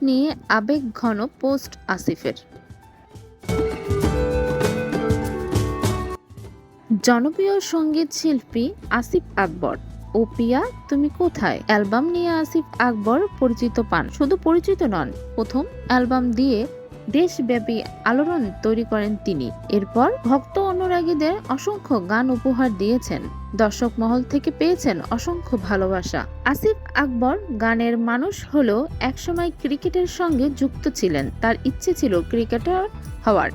নিয়ে আবেগঘন পোস্ট আসিফের। জনপ্রিয় সঙ্গীত শিল্পী আসিফ আকবর ও পিয়া তুমি কোথায় অ্যালবাম নিয়ে আসিফ আকবর পরিচিত পান। শুধু পরিচিত নন, প্রথম অ্যালবাম দিয়ে দেশব্যাপী আলোড়ন তৈরি করেন তিনি। এরপর ভক্ত অনুরাগীদের অসংখ্য গান উপহার দিয়েছেন, দর্শক মহল থেকে পেয়েছেন অসংখ্য ভালোবাসা। আসিফ আকবর গানের মানুষ হলেও একসময় ক্রিকেটের সঙ্গে যুক্ত ছিলেন। তার ইচ্ছে ছিল ক্রিকেটার হওয়ার।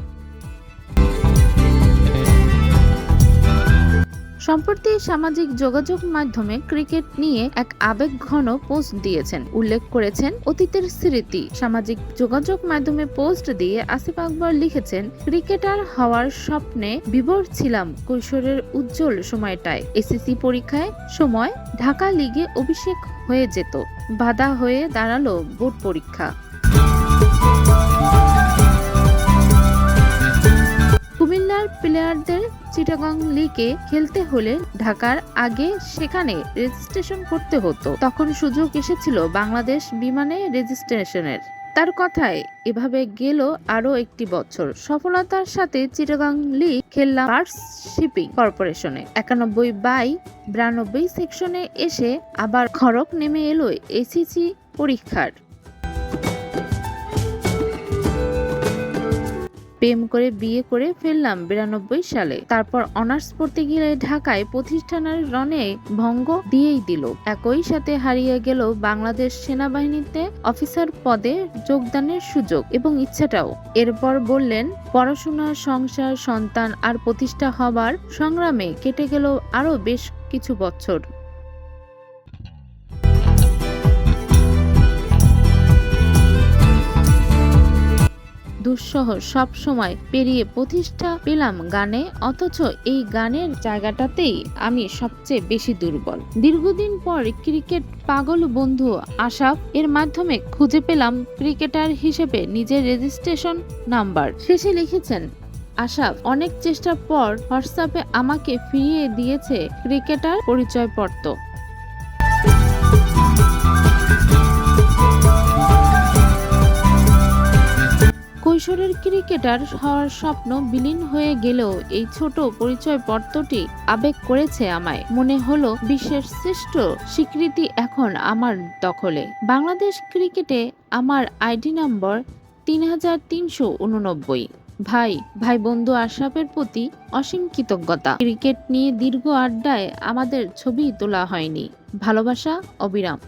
সম্প্রতি সামাজিক যোগাযোগ মাধ্যমে ক্রিকেট নিয়ে এক আবেগঘন পোস্ট দিয়েছেন, উল্লেখ করেছেন অতীতের স্মৃতি। সামাজিক যোগাযোগ মাধ্যমে পোস্ট দিয়ে আসিফ আকবর লিখেছেন, ক্রিকেটার হওয়ার স্বপ্নে বিভোর ছিলাম কৈশোরের উজ্জ্বল সময়টায়। এসএসসি পরীক্ষায় সময় ঢাকা লিগে অভিষেক হয়ে যেত, বাধা হয়ে দাঁড়ালো বোর্ড পরীক্ষা। কুমিল্লার প্লেয়ারদের চিটাগং লিগে খেলতে হলে ঢাকার আগে সেখানে রেজিস্ট্রেশন করতে হতো। তখন সুযোগ এসেছিল বাংলাদেশ বিমানে রেজিস্ট্রেশনের। তার কথায় এভাবে গেল আরো একটি বছর। সফলতার সাথে চিটাগং লিগ খেললাম বার্ডস শিপিং কর্পোরেশনে। 91/92 সেকশনে এসে আবার খড়ক নেমে এলো এসএসসি পরীক্ষার। প্রেম করে বিয়ে করে ফেললাম 92 সালে। তারপর অনার্স পড়তে গেলে ঢাকায় প্রতিষ্ঠানের রনে ভঙ্গ দিয়েই দিল। একই সাথে হারিয়ে গেল বাংলাদেশ সেনাবাহিনীতে অফিসার পদে যোগদানের সুযোগ এবং ইচ্ছাটাও। এরপর বললেন, পড়াশোনা, সংসার, সন্তান আর প্রতিষ্ঠা হবার সংগ্রামে কেটে গেল আরো বেশ কিছু বছর। দুঃসহ সব সময় পেরিয়ে প্রতিষ্ঠা পেলাম গানে, অথচ এই গানের জায়গাটাতেই আমি সবচেয়ে বেশি দুর্বল। দীর্ঘদিন পর ক্রিকেট পাগল বন্ধু আশাফ এর মাধ্যমে খুঁজে পেলাম ক্রিকেটার হিসেবে নিজের রেজিস্ট্রেশন নাম্বার। শেষে লিখেছেন, আশাফ অনেক চেষ্টার পর হোয়াটসঅ্যাপে আমাকে ফিরিয়ে দিয়েছে ক্রিকেটার পরিচয়পত্র। কৈশোরের ক্রিকেটার হওয়ার স্বপ্ন বিলীন হয়ে গেলেও এই ছোট পরিচয়পত্রটি আবেগ করেছে আমায়। মনে হলো বিশ্বের শ্রেষ্ঠ স্বীকৃতি এখন আমার দখলে। বাংলাদেশ ক্রিকেটে আমার আইডি নম্বর 3389। ভাই বন্ধু আশরাফের প্রতি অসীম কৃতজ্ঞতা। ক্রিকেট নিয়ে দীর্ঘ আড্ডায় আমাদের ছবি তোলা হয়নি, ভালোবাসা অবিরাম।